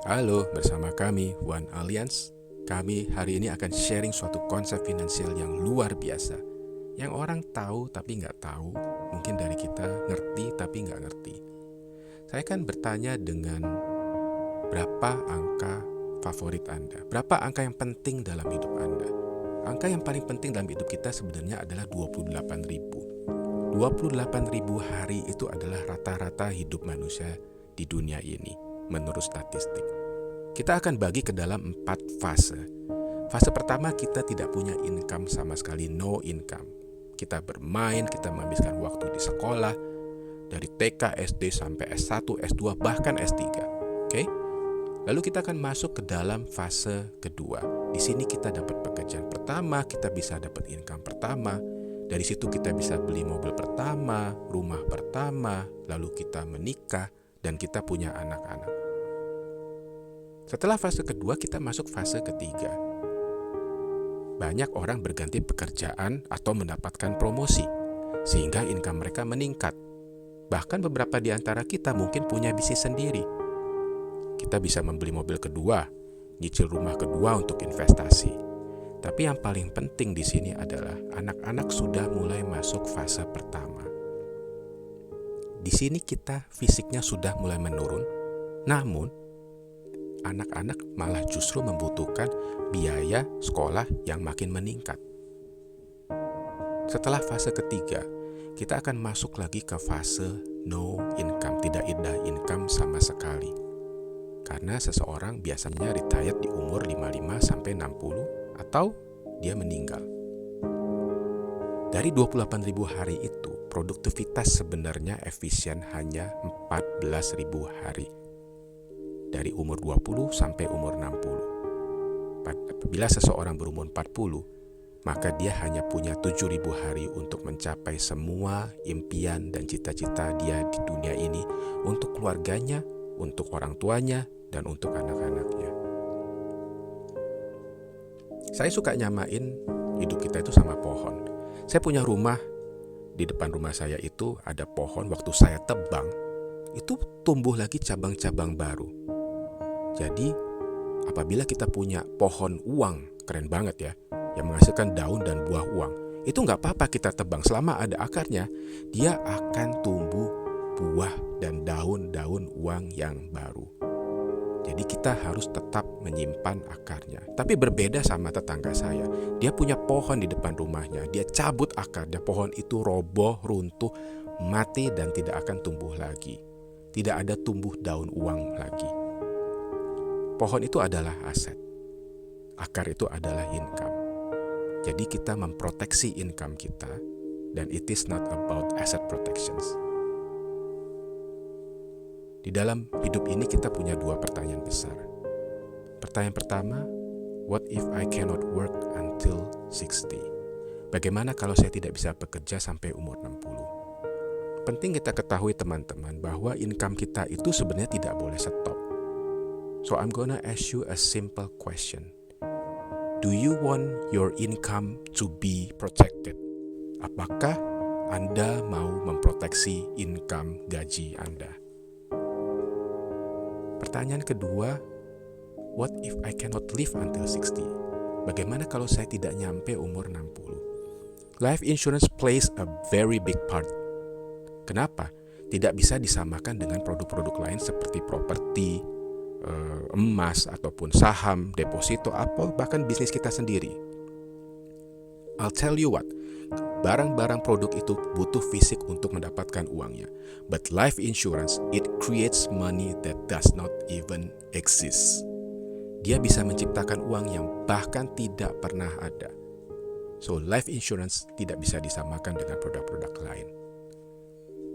Halo, bersama kami One Alliance. Kami hari ini akan sharing suatu konsep finansial yang luar biasa, yang orang tahu tapi nggak tahu, mungkin dari kita ngerti tapi nggak ngerti. Saya akan bertanya dengan berapa angka favorit Anda, berapa angka yang penting dalam hidup Anda. Angka yang paling penting dalam hidup kita sebenarnya adalah 28.000. 28.000 hari itu adalah rata-rata hidup manusia di dunia ini menurut statistik. Kita akan bagi ke dalam 4 fase. Fase pertama, kita tidak punya income sama sekali, no income. Kita bermain, kita menghabiskan waktu di sekolah dari TK, SD sampai S1, S2, bahkan S3. Oke? Lalu kita akan masuk ke dalam fase kedua. Di sini kita dapat pekerjaan pertama, kita bisa dapat income pertama. Dari situ kita bisa beli mobil pertama, rumah pertama, lalu kita menikah dan kita punya anak-anak. Setelah fase kedua, kita masuk fase ketiga. Banyak orang berganti pekerjaan atau mendapatkan promosi, sehingga income mereka meningkat. Bahkan beberapa di antara kita mungkin punya bisnis sendiri. Kita bisa membeli mobil kedua, nyicil rumah kedua untuk investasi. Tapi yang paling penting di sini adalah anak-anak sudah mulai masuk fase pertama. Di sini kita fisiknya sudah mulai menurun, namun anak-anak malah justru membutuhkan biaya sekolah yang makin meningkat. Setelah fase ketiga, kita akan masuk lagi ke fase no income, tidak ada income sama sekali. Karena seseorang biasanya retired di umur 55 sampai 60 atau dia meninggal. Dari 28.000 hari itu, produktivitas sebenarnya efisien hanya 14.000 hari. Dari umur 20 sampai umur 60. Apabila seseorang berumur 40, maka dia hanya punya 7.000 hari untuk mencapai semua impian dan cita-cita dia di dunia ini untuk keluarganya, untuk orang tuanya, dan untuk anak-anaknya. Saya suka nyamain hidup kita itu sama pohon. Saya punya rumah, di depan rumah saya itu ada pohon, waktu saya tebang, itu tumbuh lagi cabang-cabang baru. Jadi, apabila kita punya pohon uang, keren banget ya, yang menghasilkan daun dan buah uang, itu nggak apa-apa kita tebang, selama ada akarnya, dia akan tumbuh buah dan daun-daun uang yang baru. Jadi kita harus tetap menyimpan akarnya. Tapi berbeda sama tetangga saya, dia punya pohon di depan rumahnya, dia cabut akarnya, pohon itu roboh, runtuh, mati dan tidak akan tumbuh lagi. Tidak ada tumbuh daun uang lagi. Pohon itu adalah aset. Akar itu adalah income. Jadi kita memproteksi income kita, dan it is not about asset protections. Di dalam hidup ini kita punya 2 pertanyaan besar. Pertanyaan pertama, what if I cannot work until 60? Bagaimana kalau saya tidak bisa bekerja sampai umur 60? Penting kita ketahui teman-teman bahwa income kita itu sebenarnya tidak boleh stop. So I'm gonna ask you a simple question. Do you want your income to be protected? Apakah Anda mau memproteksi income gaji Anda? Pertanyaan kedua, what if I cannot live until 60? Bagaimana kalau saya tidak nyampe umur 60? Life insurance plays a very big part. Kenapa? Tidak bisa disamakan dengan produk-produk lain seperti properti, emas ataupun saham, deposito, atau bahkan bisnis kita sendiri. I'll tell you what, barang-barang produk itu butuh fisik untuk mendapatkan uangnya. But life insurance, it creates money that does not even exist. Dia bisa menciptakan uang yang bahkan tidak pernah ada. So life insurance tidak bisa disamakan dengan produk-produk lain.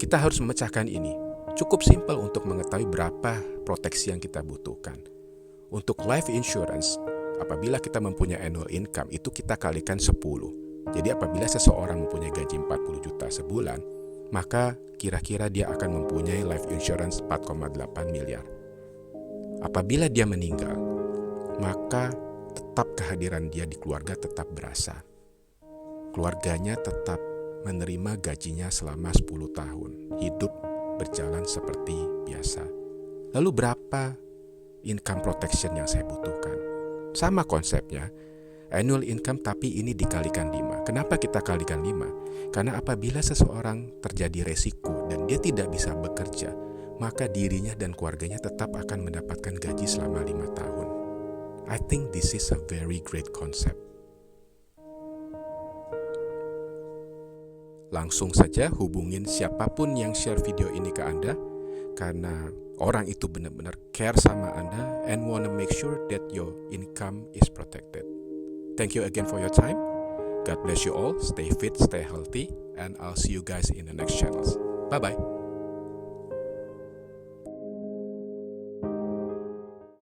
Kita harus memecahkan ini. Cukup simpel untuk mengetahui berapa proteksi yang kita butuhkan. Untuk life insurance, apabila kita mempunyai annual income, itu kita kalikan 10. Jadi apabila seseorang mempunyai gaji 40 juta sebulan, maka kira-kira dia akan mempunyai life insurance 4,8 miliar. Apabila dia meninggal, maka tetap kehadiran dia di keluarga tetap berasa. Keluarganya tetap menerima gajinya selama 10 tahun. Hidup berjalan seperti biasa. Lalu berapa income protection yang saya butuhkan. Sama konsepnya, annual income tapi ini dikalikan 5. Kenapa kita kalikan 5? Karena apabila seseorang terjadi resiko dan dia tidak bisa bekerja, maka dirinya dan keluarganya tetap akan mendapatkan gaji selama 5 tahun. I think this is a very great concept. Langsung saja hubungin siapapun yang share video ini ke Anda, karena orang itu benar-benar care sama Anda and wanna make sure that your income is protected. Thank you again for your time. God bless you all. Stay fit, stay healthy, and I'll see you guys in the next channels. Bye-bye.